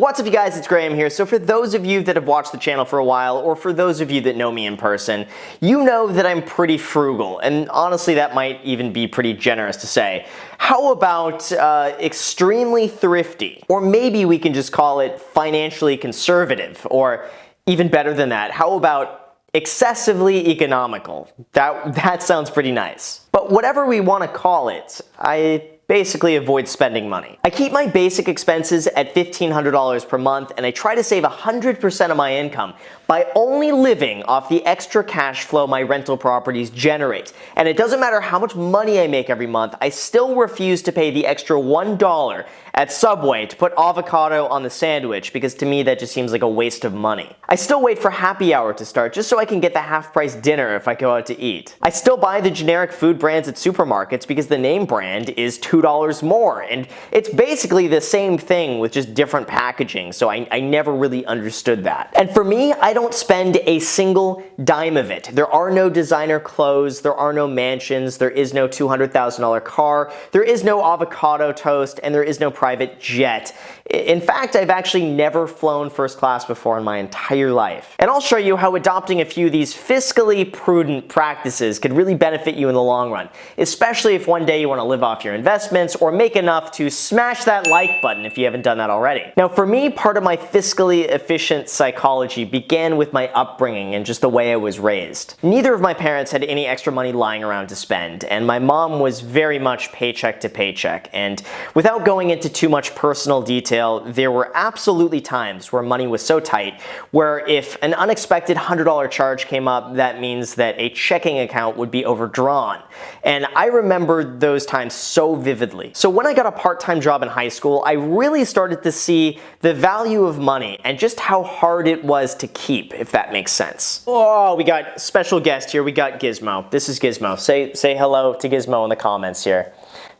What's up you guys, it's Graham here. So for those of you that have watched the channel for a while, or for those of you that know me in person, you know that I'm pretty frugal, and honestly that might even be pretty generous to say. How about extremely thrifty? Or maybe we can just call it financially conservative, or even better than that, how about excessively economical? That sounds pretty nice. But whatever we want to call it, I basically avoid spending money. I keep my basic expenses at $1,500 per month, and I try to save 100% of my income by only living off the extra cash flow my rental properties generate. And it doesn't matter how much money I make every month, I still refuse to pay the extra $1 at Subway to put avocado on the sandwich, because to me that just seems like a waste of money. I still wait for happy hour to start just so I can get the half-price dinner if I go out to eat. I still buy the generic food brands at supermarkets because the name brand is $2 more, and it's basically the same thing with just different packaging, so I never really understood that. And for me, I don't spend a single dime of it. There are no designer clothes, there are no mansions, there is no $200,000 car, there is no avocado toast, and there is no private jet. In fact, I've actually never flown first class before in my entire life. And I'll show you how adopting a few of these fiscally prudent practices could really benefit you in the long run, especially if one day you want to live off your investments or make enough to smash that like button if you haven't done that already. Now for me, part of my fiscally efficient psychology began with my upbringing and just the way I was raised. Neither of my parents had any extra money lying around to spend, and my mom was very much paycheck to paycheck. And without going into too much personal detail, there were absolutely times where money was so tight where if an unexpected $100 charge came up, that means that a checking account would be overdrawn. And I remember those times so vividly. So when I got a part-time job in high school, I really started to see the value of money and just how hard it was to keep, if that makes sense. Oh, we got special guest here. We got Gizmo. This is Gizmo. Say hello to Gizmo in the comments here.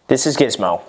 This is Gizmo.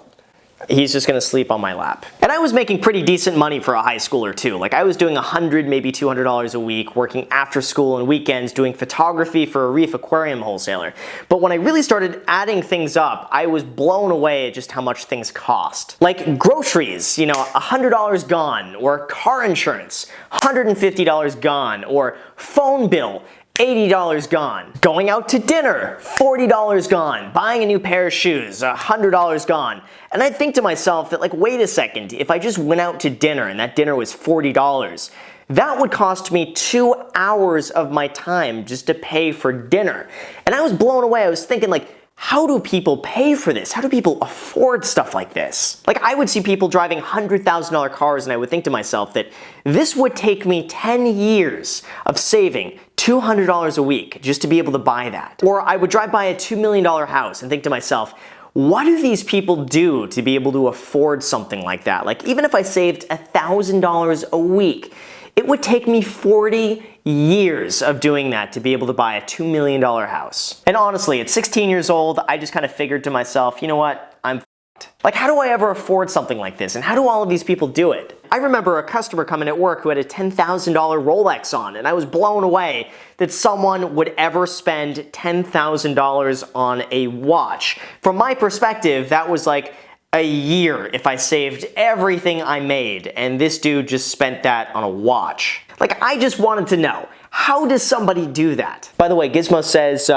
He's just gonna sleep on my lap. And I was making pretty decent money for a high schooler too. Like I was doing $100, maybe $200 a week, working after school and weekends, doing photography for a reef aquarium wholesaler. But when I really started adding things up, I was blown away at just how much things cost. Like groceries, you know, $100 gone, or car insurance, $150 gone, or phone bill, $80 gone. Going out to dinner, $40 gone. Buying a new pair of shoes, $100 gone. And I think to myself that, like, wait a second, if I just went out to dinner and that dinner was $40, that would cost me 2 hours of my time just to pay for dinner. And I was blown away. I was thinking, like, how do people pay for this? How do people afford stuff like this? Like, I would see people driving $100,000 cars and I would think to myself that this would take me 10 years of saving $200 a week just to be able to buy that. Or I would drive by a $2 million house and think to myself, what do these people do to be able to afford something like that? Like, even if I saved $1,000 a week, it would take me 40 years of doing that to be able to buy a $2 million house. And honestly, at 16 years old, I just kind of figured to myself, you know what, I'm f***ed. Like, how do I ever afford something like this? And how do all of these people do it? I remember a customer coming at work who had a $10,000 Rolex on, and I was blown away that someone would ever spend $10,000 on a watch. From my perspective, that was like a year if I saved everything I made, and this dude just spent that on a watch. Like, I just wanted to know, how does somebody do that? By the way, Gizmo says,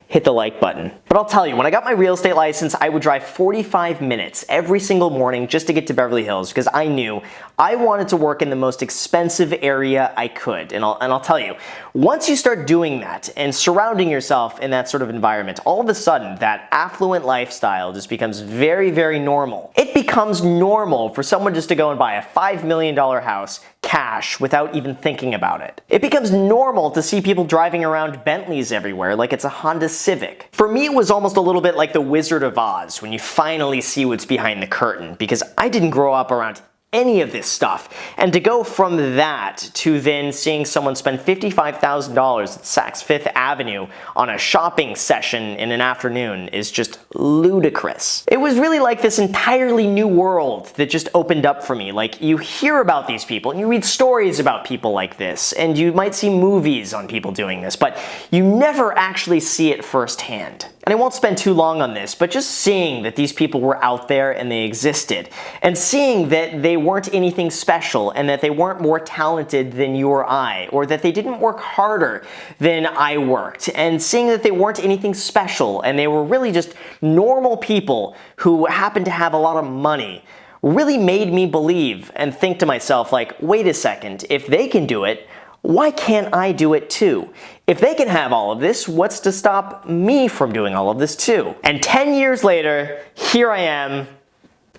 hit the like button. But I'll tell you, when I got my real estate license, I would drive 45 minutes every single morning just to get to Beverly Hills, because I knew I wanted to work in the most expensive area I could. And I'll tell you, once you start doing that and surrounding yourself in that sort of environment, all of a sudden that affluent lifestyle just becomes very, very normal. It becomes normal for someone just to go and buy a $5 million house cash without even thinking about it. It becomes normal to see people driving around Bentleys everywhere like it's a Honda Civic. For me, it was almost a little bit like the Wizard of Oz when you finally see what's behind the curtain, because I didn't grow up around any of this stuff. And to go from that to then seeing someone spend $55,000 at Saks Fifth Avenue on a shopping session in an afternoon is just ludicrous. It was really like this entirely new world that just opened up for me. Like, you hear about these people and you read stories about people like this, and you might see movies on people doing this, but you never actually see it firsthand. And I won't spend too long on this, but just seeing that these people were out there and they existed, and seeing that they weren't anything special and that they weren't more talented than you or I, or that they didn't work harder than I worked, and seeing that they weren't anything special and they were really just normal people who happened to have a lot of money really made me believe and think to myself, like, wait a second, if they can do it, why can't I do it too? If they can have all of this, what's to stop me from doing all of this too? And 10 years later, here I am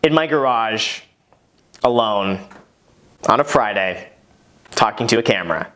in my garage, alone, on a Friday, talking to a camera.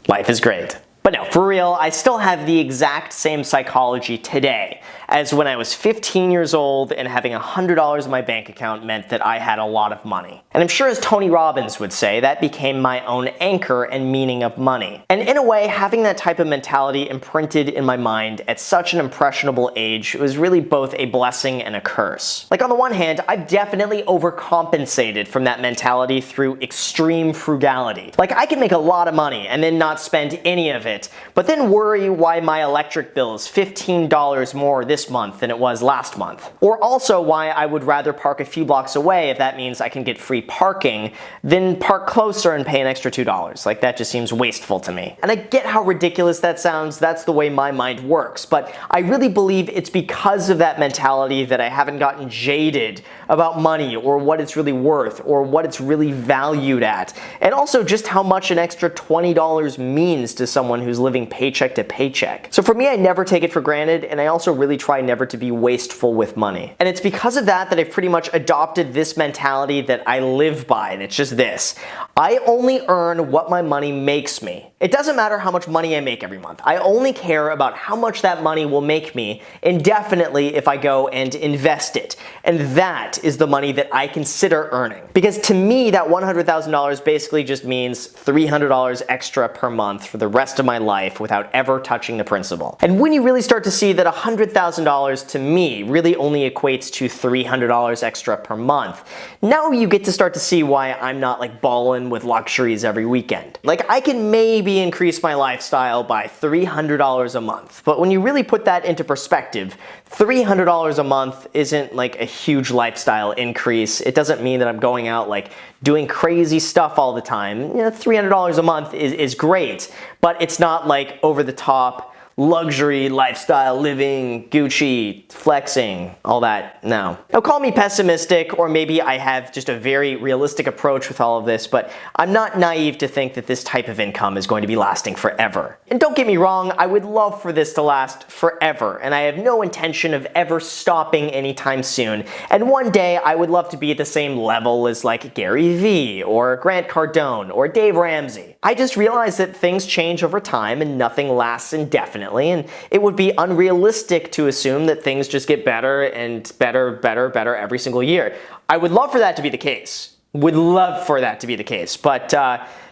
Life is great. But no, for real, I still have the exact same psychology today as when I was 15 years old and having $100 in my bank account meant that I had a lot of money. And I'm sure, as Tony Robbins would say, that became my own anchor and meaning of money. And in a way, having that type of mentality imprinted in my mind at such an impressionable age was really both a blessing and a curse. Like, on the one hand, I've definitely overcompensated from that mentality through extreme frugality. Like, I can make a lot of money and then not spend any of it, but then worry why my electric bill is $15 more this month than it was last month. Or also why I would rather park a few blocks away if that means I can get free parking than park closer and pay an extra $2. Like, that just seems wasteful to me. And I get how ridiculous that sounds, that's the way my mind works, but I really believe it's because of that mentality that I haven't gotten jaded about money or what it's really worth or what it's really valued at, and also just how much an extra $20 means to someone who's living paycheck to paycheck. So for me, I never take it for granted, and I also really try never to be wasteful with money. And it's because of that that I've pretty much adopted this mentality that I live by, and it's just this: I only earn what my money makes me. It doesn't matter how much money I make every month. I only care about how much that money will make me indefinitely if I go and invest it. And that is the money that I consider earning. Because to me, that $100,000 basically just means $300 extra per month for the rest of my life without ever touching the principal. And when you really start to see that $100,000 to me really only equates to $300 extra per month, now you get to start to see why I'm not like ballin' with luxuries every weekend. Like, I can maybe increase my lifestyle by $300 a month, but when you really put that into perspective, $300 a month isn't like a huge lifestyle increase. It doesn't mean that I'm going out like doing crazy stuff all the time. You know, $300 a month is great, but it's not like over the top luxury lifestyle living, Gucci, flexing, all that. No. Now, call me pessimistic, or maybe I have just a very realistic approach with all of this, but I'm not naive to think that this type of income is going to be lasting forever. And don't get me wrong, I would love for this to last forever, and I have no intention of ever stopping anytime soon. And one day, I would love to be at the same level as like Gary Vee, or Grant Cardone, or Dave Ramsey. I just realize that things change over time and nothing lasts indefinitely. And it would be unrealistic to assume that things just get better and better every single year. I would love for that to be the case. Would love for that to be the case, but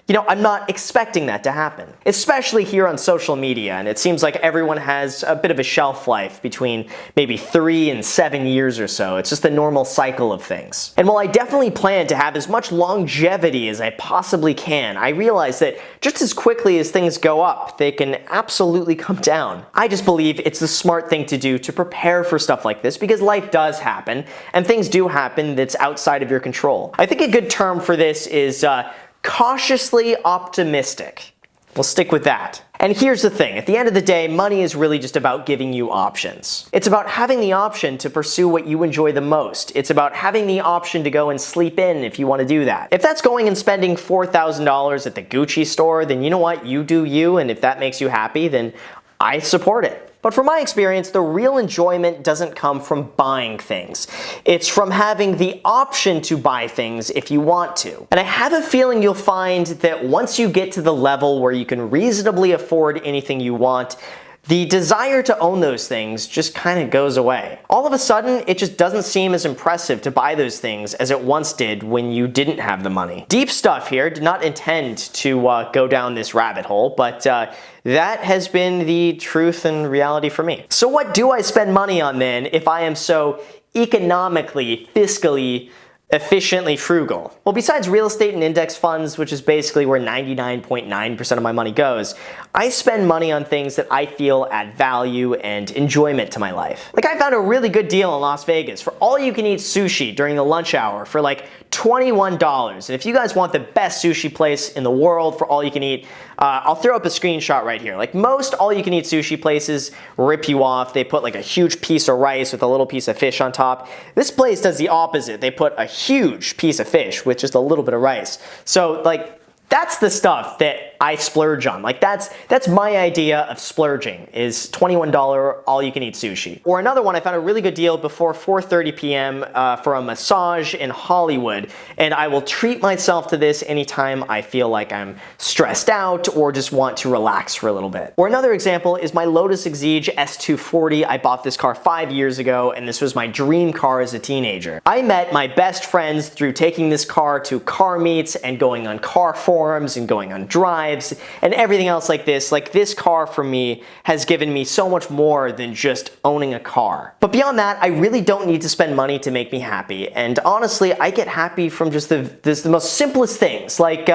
you know, I'm not expecting that to happen. Especially here on social media, and it seems like everyone has a bit of a shelf life between maybe 3 and 7 years or so. It's just the normal cycle of things. And while I definitely plan to have as much longevity as I possibly can, I realize that just as quickly as things go up, they can absolutely come down. I just believe it's the smart thing to do to prepare for stuff like this, because life does happen, and things do happen that's outside of your control. I think a good term for this is cautiously optimistic. We'll stick with that. And here's the thing, at the end of the day, money is really just about giving you options. It's about having the option to pursue what you enjoy the most. It's about having the option to go and sleep in if you want to do that. If that's going and spending $4,000 at the Gucci store, then you know what, you do you, and if that makes you happy, then I support it. But from my experience, the real enjoyment doesn't come from buying things. It's from having the option to buy things if you want to. And I have a feeling you'll find that once you get to the level where you can reasonably afford anything you want, the desire to own those things just kind of goes away. All of a sudden, it just doesn't seem as impressive to buy those things as it once did when you didn't have the money. Deep stuff here, did not intend to go down this rabbit hole, but that has been the truth and reality for me. So what do I spend money on then if I am so economically, fiscally, efficiently frugal? Well, besides real estate and index funds, which is basically where 99.9% of my money goes, I spend money on things that I feel add value and enjoyment to my life. Like, I found a really good deal in Las Vegas for all-you-can-eat sushi during the lunch hour for like $21. And if you guys want the best sushi place in the world for all you can eat, I'll throw up a screenshot right here. Like most all you can eat sushi places rip you off. They put like a huge piece of rice with a little piece of fish on top. This place does the opposite. They put a huge piece of fish with just a little bit of rice. So like, that's the stuff that I splurge on. Like that's my idea of splurging, is $21 all-you-can-eat sushi. Or another one, I found a really good deal before 4:30 p.m. For a massage in Hollywood, and I will treat myself to this anytime I feel like I'm stressed out or just want to relax for a little bit. Or another example is my Lotus Exige S240. I bought this car 5 years ago, and this was my dream car as a teenager. I met my best friends through taking this car to car meets and going on car forums and going on drives and everything else like this. Like this car for me has given me so much more than just owning a car. But beyond that, I really don't need to spend money to make me happy. And honestly, I get happy from just the most simplest things, like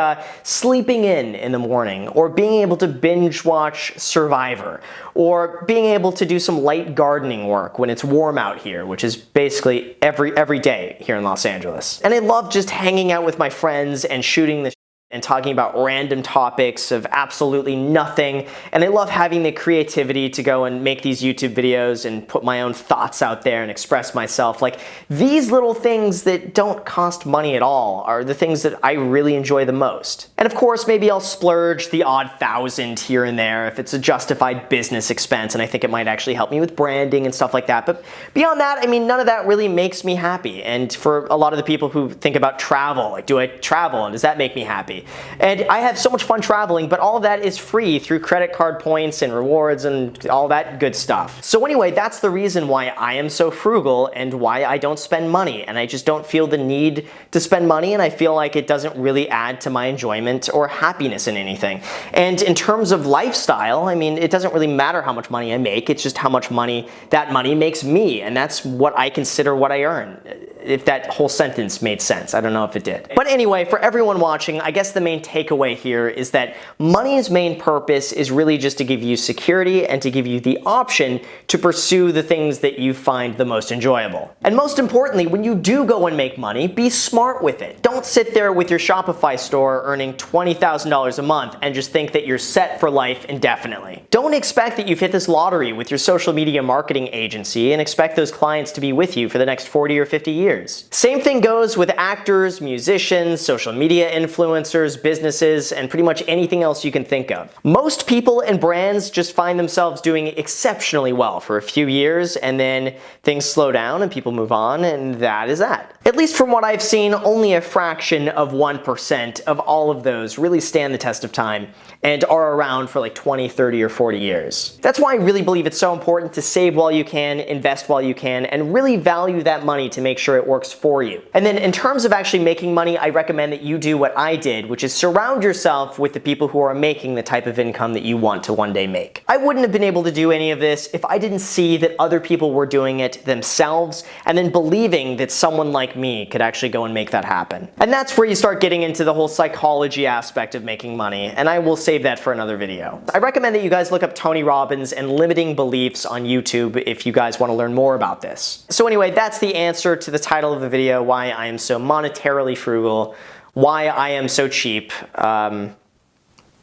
sleeping in the morning, or being able to binge watch Survivor, or being able to do some light gardening work when it's warm out here, which is basically every day here in Los Angeles. And I love just hanging out with my friends and shooting the and talking about random topics of absolutely nothing. And I love having the creativity to go and make these YouTube videos and put my own thoughts out there and express myself. Like these little things that don't cost money at all are the things that I really enjoy the most. And of course, maybe I'll splurge the odd $1,000 here and there if it's a justified business expense and I think it might actually help me with branding and stuff like that. But beyond that, I mean, none of that really makes me happy. And for a lot of the people who think about travel, like, do I travel and does that make me happy? And I have so much fun traveling, but all of that is free through credit card points and rewards and all that good stuff. So anyway, that's the reason why I am so frugal and why I don't spend money. And I just don't feel the need to spend money, and I feel like it doesn't really add to my enjoyment or happiness in anything. And in terms of lifestyle, I mean, it doesn't really matter how much money I make, it's just how much money that money makes me, and that's what I consider what I earn. If that whole sentence made sense. I don't know if it did. But anyway, for everyone watching, I guess the main takeaway here is that money's main purpose is really just to give you security and to give you the option to pursue the things that you find the most enjoyable. And most importantly, when you do go and make money, be smart with it. Don't sit there with your Shopify store earning $20,000 a month and just think that you're set for life indefinitely. Don't expect that you've hit this lottery with your social media marketing agency and expect those clients to be with you for the next 40 or 50 years. Same thing goes with actors, musicians, social media influencers, businesses, and pretty much anything else you can think of. Most people and brands just find themselves doing exceptionally well for a few years, and then things slow down and people move on, and that is that. At least from what I've seen, only a fraction of 1% of all of those really stand the test of time and are around for like 20, 30, or 40 years. That's why I really believe it's so important to save while you can, invest while you can, and really value that money to make sure it works for you. And then in terms of actually making money, I recommend that you do what I did, which is surround yourself with the people who are making the type of income that you want to one day make. I wouldn't have been able to do any of this if I didn't see that other people were doing it themselves and then believing that someone like me could actually go and make that happen. And that's where you start getting into the whole psychology aspect of making money, and I will save that for another video. I recommend that you guys look up Tony Robbins and limiting beliefs on YouTube if you guys want to learn more about this. So anyway, that's the answer to the title of the video, why I am so monetarily frugal, why I am so cheap.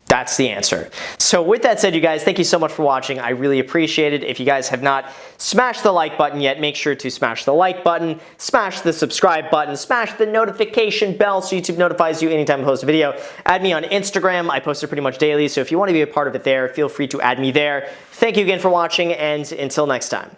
That's the answer. So with that said, you guys, thank you so much for watching. I really appreciate it. If you guys have not smashed the like button yet, make sure to smash the like button, smash the subscribe button, smash the notification bell so YouTube notifies you anytime I post a video. Add me on Instagram. I post it pretty much daily, so if you want to be a part of it there, feel free to add me there. Thank you again for watching, and until next time.